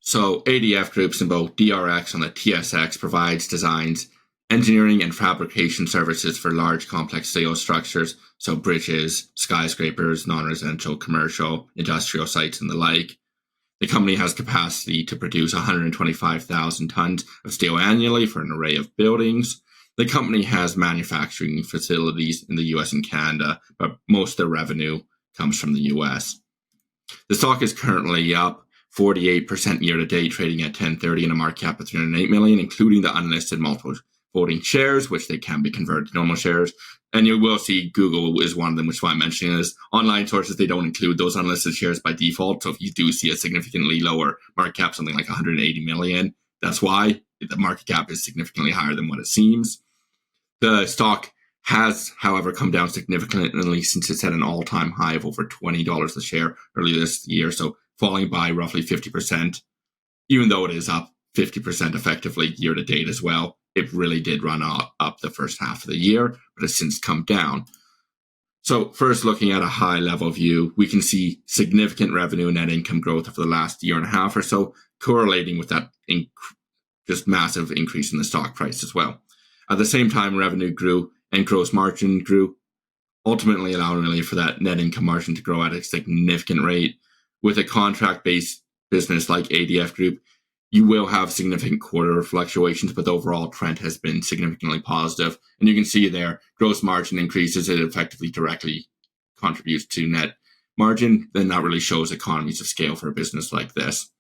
So ADF groups in both DRX and the TSX provides designs, engineering and fabrication services for large complex steel structures, so bridges, skyscrapers, non-residential, commercial, industrial sites and the like. The company has capacity to produce 125,000 tons of steel annually for an array of buildings. The company has manufacturing facilities in the US and Canada, but most of their revenue comes from the US. The stock is currently up 48% year to date, trading at 10.30 and a market cap of 308 million, including the unlisted multiple voting shares, which they can be converted to normal shares. And you will see Google is one of them, which is why I'm mentioning is online sources, they don't include those unlisted shares by default. So if you do see a significantly lower market cap, something like 180 million, that's why the market cap is significantly higher than what it seems. The stock has, however, come down significantly since it's at an all-time high of over $20 a share earlier this year, so falling by roughly 50%, even though it is up 50% effectively year to date as well. It really did run up the first half of the year, but has since come down. So first, looking at a high-level view, we can see significant revenue and net income growth over the last year and a half or so, correlating with that just massive increase in the stock price as well. At the same time, revenue grew and gross margin grew, ultimately allowing really for that net income margin to grow at a significant rate. With a contract-based business like ADF Group, you will have significant quarter fluctuations, but the overall trend has been significantly positive. And you can see there, gross margin increases, it effectively directly contributes to net margin. Then that really shows economies of scale for a business like this.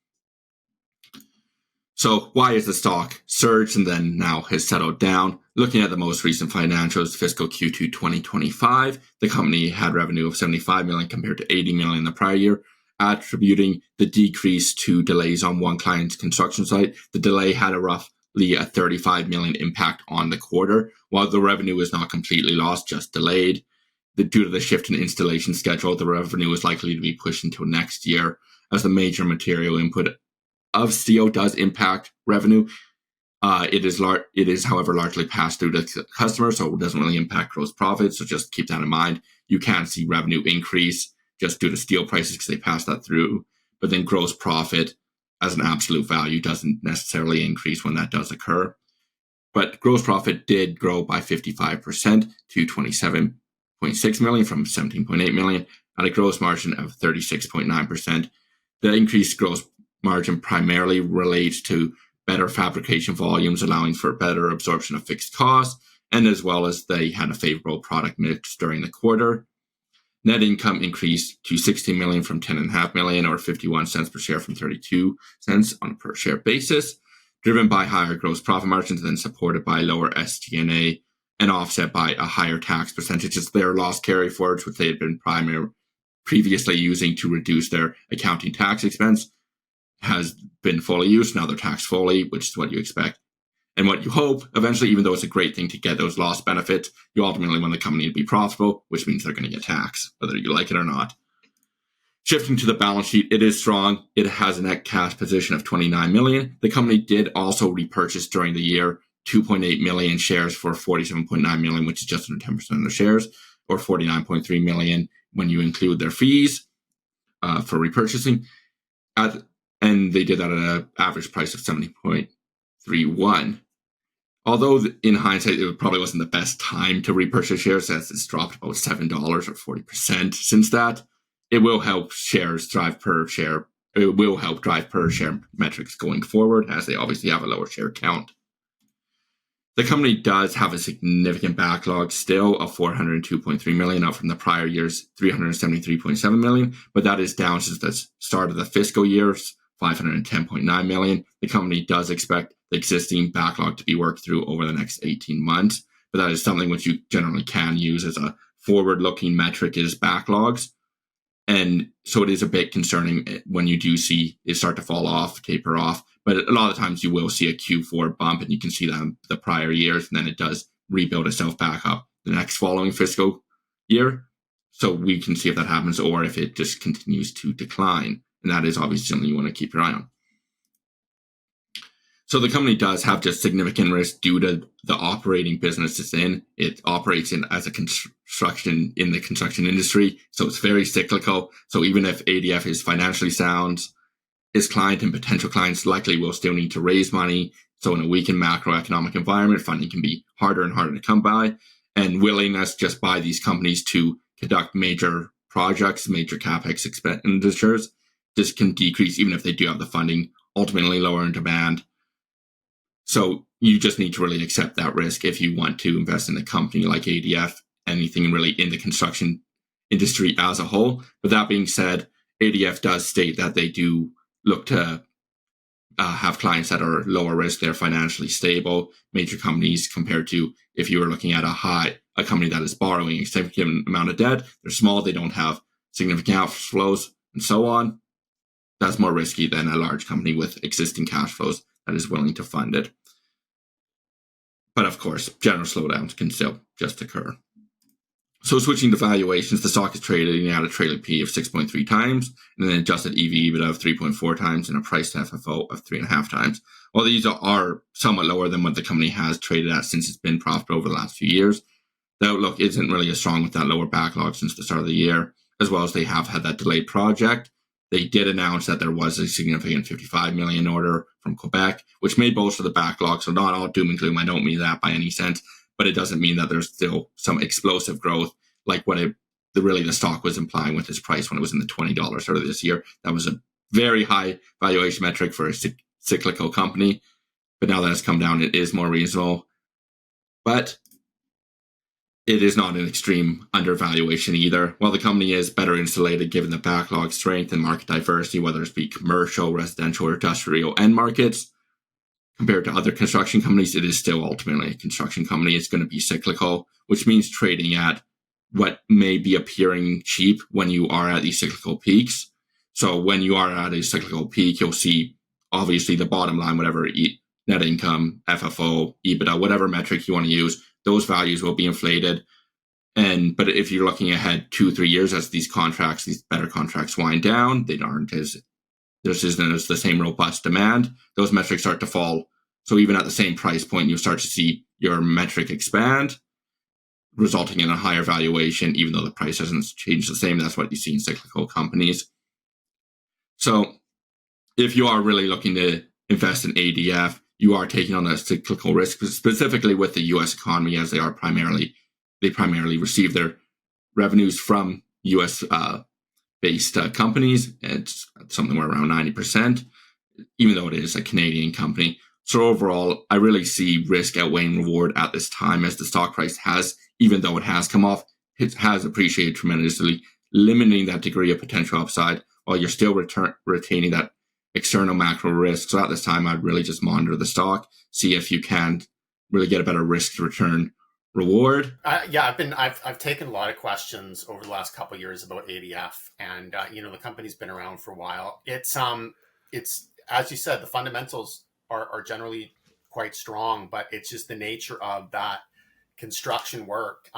So why is the stock surged and then now has settled down? Looking at the most recent financials, fiscal Q2 2025, the company had revenue of 75 million compared to 80 million the prior year, attributing the decrease to delays on one client's construction site. The delay had roughly a 35 million impact on the quarter, while the revenue was not completely lost, just delayed. Due to the shift in installation schedule, the revenue is likely to be pushed until next year, as the major material input of steel does impact revenue. It is, however, largely passed through to the customer, so it doesn't really impact gross profit. So just keep that in mind. You can see revenue increase just due to steel prices because they pass that through, but then gross profit as an absolute value doesn't necessarily increase when that does occur. But gross profit did grow by 55% to 27.6 million from 17.8 million at a gross margin of 36.9%. The increased gross margin primarily relates to better fabrication volumes, allowing for better absorption of fixed costs, and as well as they had a favorable product mix during the quarter. Net income increased to 16 million from 10.5 million, or 51 cents per share from 32 cents on a per share basis, driven by higher gross profit margins and supported by lower SG&A and offset by a higher tax percentages. Their loss carryforwards, which they had been previously using to reduce their accounting tax expense, has been fully used. Now they're taxed fully, which is what you expect and what you hope eventually, even though it's a great thing to get those loss benefits, you ultimately want the company to be profitable, which means they're going to get taxed, whether you like it or not. Shifting to the balance sheet, it is strong. It has a net cash position of 29 million. The company did also repurchase during the year 2.8 million shares for 47.9 million, which is just under 10% of the shares, or 49.3 million when you include their fees for repurchasing. And they did that at an average price of 70.31. Although in hindsight, it probably wasn't the best time to repurchase shares, as it's dropped about $7 or 40% since that. It will help drive per share metrics going forward, as they obviously have a lower share count. The company does have a significant backlog still of 402.3 million, up from the prior year's 373.7 million, but that is down since the start of the fiscal year's 510.9 million. The company does expect the existing backlog to be worked through over the next 18 months, but that is something which you generally can use as a forward-looking metric is backlogs. And so it is a bit concerning when you do see it start to fall off, taper off, but a lot of times you will see a Q4 bump and you can see that the prior years, and then it does rebuild itself back up the next following fiscal year. So we can see if that happens or if it just continues to decline. And that is obviously something you want to keep your eye on. So the company does have just significant risk due to the operating business it's in. It operates in the construction industry, so it's very cyclical. So even if ADF is financially sound, its client and potential clients likely will still need to raise money. So in a weakened macroeconomic environment, funding can be harder and harder to come by. And willingness just by these companies to conduct major projects, major capex expenditures, just can decrease even if they do have the funding, ultimately lowering demand. So you just need to really accept that risk if you want to invest in a company like ADF, anything really in the construction industry as a whole. But that being said, ADF does state that they do look to have clients that are lower risk, they're financially stable, major companies compared to if you were looking at a company that is borrowing a significant amount of debt, they're small, they don't have significant cash flows, and so on. That's more risky than a large company with existing cash flows that is willing to fund it. But of course, general slowdowns can still just occur. So switching to valuations, the stock is trading at a trailing P of 6.3 times, and then adjusted EV/EBITDA of 3.4 times, and a price to FFO of 3.5 times. While these are somewhat lower than what the company has traded at since it's been profitable over the last few years, the outlook isn't really as strong with that lower backlog since the start of the year, as well as they have had that delayed project. They did announce that there was a significant $55 million order from Quebec, which may bolster the backlog, so not all doom and gloom. I don't mean that by any sense, but it doesn't mean that there's still some explosive growth like what the stock was implying with its price when it was in the $20 earlier this year. That was a very high valuation metric for a cyclical company, but now that it's come down, it is more reasonable. But it is not an extreme undervaluation either. While the company is better insulated given the backlog strength and market diversity, whether it be commercial, residential, or industrial end markets, compared to other construction companies, it is still ultimately a construction company. It's going to be cyclical, which means trading at what may be appearing cheap when you are at these cyclical peaks. So when you are at a cyclical peak, you'll see obviously the bottom line, whatever net income, FFO, EBITDA, whatever metric you want to use, those values will be inflated. But if you're looking ahead 2-3 years as these better contracts wind down, they aren't there isn't as the same robust demand, those metrics start to fall. So even at the same price point, you'll start to see your metric expand, resulting in a higher valuation, even though the price hasn't changed the same. That's what you see in cyclical companies. So if you are really looking to invest in ADF, you are taking on a cyclical risk, specifically with the U.S. economy, as they primarily receive their revenues from U.S. based companies. It's something around 90%, even though it is a Canadian company. So overall, I really see risk outweighing reward at this time, as the stock price has, even though it has come off, it has appreciated tremendously, limiting that degree of potential upside while you're still retaining that external macro risk. So at this time, I'd really just monitor the stock, see if you can really get a better risk to return reward. I've taken a lot of questions over the last couple of years about ADF, and the company's been around for a while. It's as you said, the fundamentals are generally quite strong, but it's just the nature of that construction work.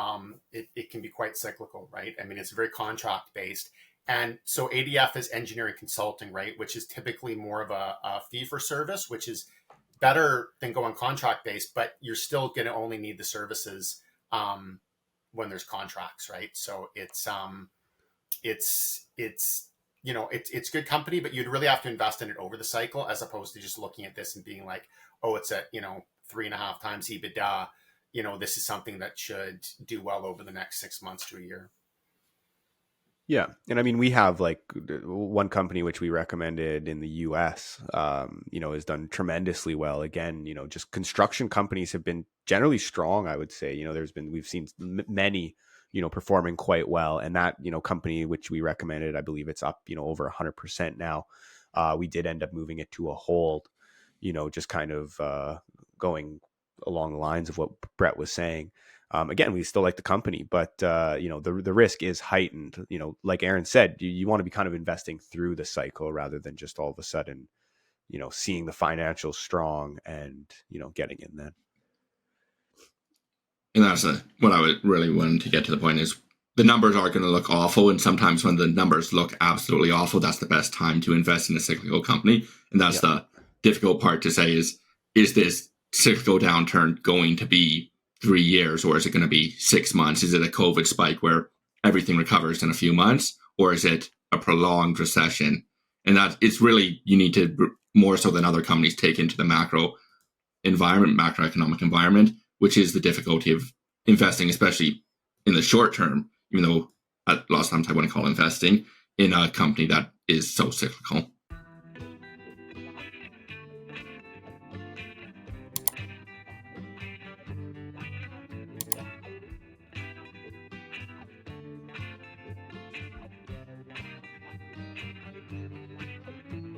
It can be quite cyclical, right? I mean, it's very contract based. And so ADF is engineering consulting, right? Which is typically more of a fee for service, which is better than going contract based, but you're still going to only need the services when there's contracts, right? So it's good company, but you'd really have to invest in it over the cycle, as opposed to just looking at this and being like, oh, it's at 3.5 times EBITDA. This is something that should do well over the next 6 months to a year. Yeah. And I mean, we have like one company which we recommended in the US, has done tremendously well. Again, just construction companies have been generally strong, I would say. We've seen many, performing quite well. And that, company which we recommended, I believe it's up, over 100% now. We did end up moving it to a hold, just kind of going along the lines of what Brett was saying. Again, we still like the company, but the risk is heightened. Like Aaron said, you want to be kind of investing through the cycle rather than just all of a sudden, seeing the financials strong and getting in then. And that's what I would really want to get to the point is the numbers are going to look awful, and sometimes when the numbers look absolutely awful, that's the best time to invest in a cyclical company. And that's the difficult part to say is this cyclical downturn going to be 3 years, or is it going to be 6 months? Is it a COVID spike where everything recovers in a few months, or is it a prolonged recession? And that it's really, you need to, more so than other companies, take into the macroeconomic environment, which is the difficulty of investing, especially in the short term, even though a lot of times I wouldn't call investing in a company that is so cyclical.